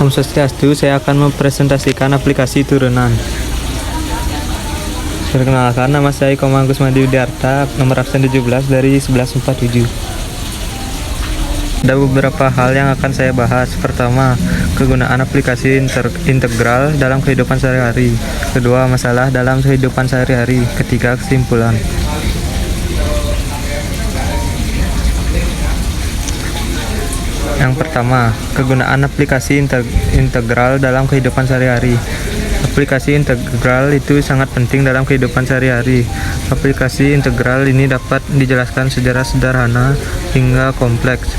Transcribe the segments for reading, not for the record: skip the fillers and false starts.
Om Swastiastu, saya akan mempresentasikan aplikasi turunan. Perkenalkan, nama saya Komang Gusmadi Widyarta, nomor absen 17 dari 1147. Ada beberapa hal yang akan saya bahas. Pertama, kegunaan aplikasi integral dalam kehidupan sehari-hari. Kedua, masalah dalam kehidupan sehari-hari. Ketiga, kesimpulan. Yang pertama, kegunaan aplikasi integral dalam kehidupan sehari-hari. Aplikasi integral itu sangat penting dalam kehidupan sehari-hari. Aplikasi integral ini dapat dijelaskan secara sederhana hingga kompleks.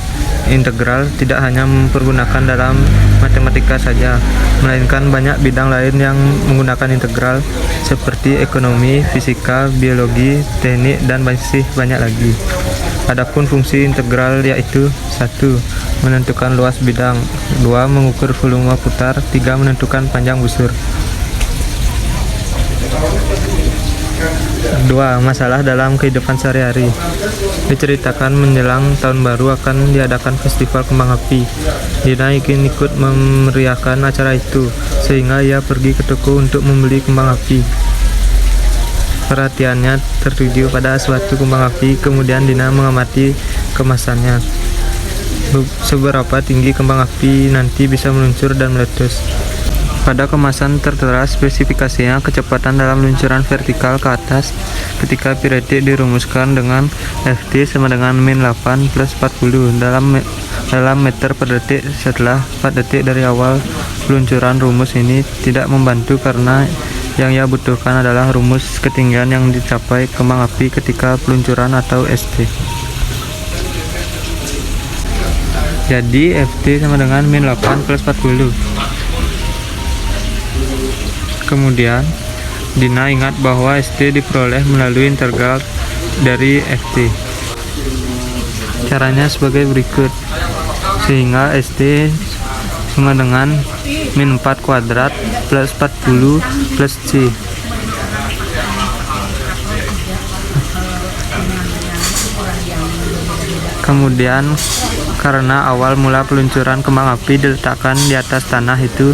Integral tidak hanya mempergunakan dalam matematika saja, melainkan banyak bidang lain yang menggunakan integral, seperti ekonomi, fisika, biologi, teknik, dan masih banyak lagi. Adapun fungsi integral yaitu 1. Menentukan luas bidang, 2. Mengukur volume putar, 3. Menentukan panjang busur. 2. Masalah dalam kehidupan sehari-hari. Diceritakan menjelang tahun baru akan diadakan festival kembang api. Dina ingin ikut memeriahkan acara itu, sehingga ia pergi ke toko untuk membeli kembang api. Perhatiannya tertuju pada suatu kembang api, kemudian Dina mengamati kemasannya. Seberapa tinggi kembang api nanti bisa meluncur dan meletus. Pada kemasan tertera spesifikasinya kecepatan dalam luncuran vertikal ke atas ketika pi detik dirumuskan dengan Ft sama dengan min 8 plus 40 dalam meter per detik. Setelah 4 detik dari awal peluncuran, rumus ini tidak membantu karena yang ia butuhkan adalah rumus ketinggian yang dicapai kembang api ketika peluncuran atau St. Jadi Ft sama dengan min 8 plus 40. Kemudian Dina ingat bahwa St diperoleh melalui integral dari Ft. Caranya sebagai berikut, sehingga St sama dengan min 4 kuadrat plus 40 plus C. Kemudian karena awal mula peluncuran kembang api diletakkan di atas tanah, itu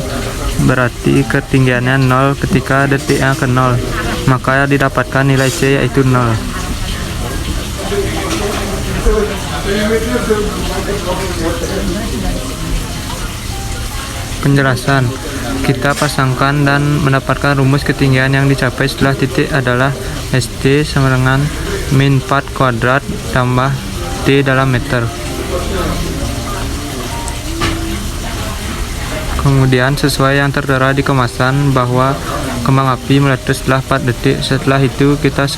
berarti ketinggiannya 0 ketika detiknya ke 0, maka didapatkan nilai C yaitu 0. Penjelasan, kita pasangkan dan mendapatkan rumus ketinggian yang dicapai setelah titik adalah St sama dengan min 4 kuadrat tambah T dalam meter. Kemudian sesuai yang tertera di kemasan bahwa kembang api meletus setelah 4 detik. Setelah itu kita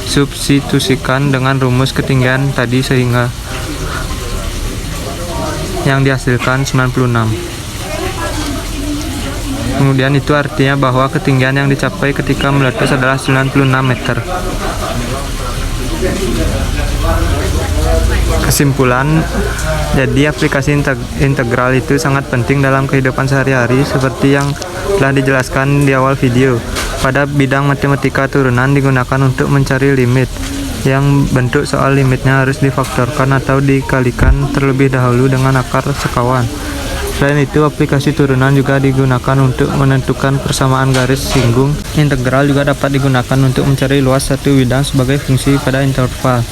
substitusikan dengan rumus ketinggian tadi sehingga yang dihasilkan 96. Kemudian itu artinya bahwa ketinggian yang dicapai ketika meletus adalah 96 meter. Kesimpulan, jadi aplikasi integral itu sangat penting dalam kehidupan sehari-hari seperti yang telah dijelaskan di awal video. Pada bidang matematika turunan digunakan untuk mencari limit, yang bentuk soal limitnya harus difaktorkan atau dikalikan terlebih dahulu dengan akar sekawan. Selain itu, aplikasi turunan juga digunakan untuk menentukan persamaan garis singgung. Integral juga dapat digunakan untuk mencari luas satu bidang sebagai fungsi pada interval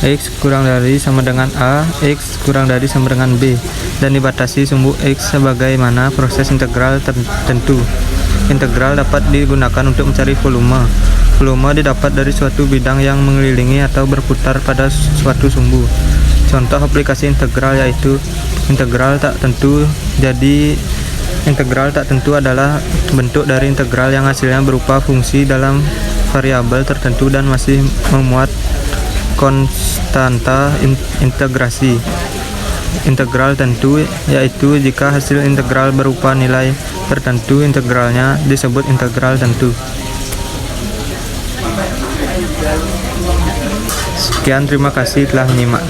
X kurang dari sama dengan A, X kurang dari sama dengan B, dan dibatasi sumbu X sebagaimana proses integral tertentu. Integral dapat digunakan untuk mencari volume. Volume didapat dari suatu bidang yang mengelilingi atau berputar pada suatu sumbu. Contoh aplikasi integral yaitu integral tak tentu. Jadi integral tak tentu adalah bentuk dari integral yang hasilnya berupa fungsi dalam variabel tertentu dan masih memuat konstanta integrasi. Integral tentu yaitu jika hasil integral berupa nilai tertentu, integralnya disebut integral tentu. Sekian, terima kasih telah menyimak.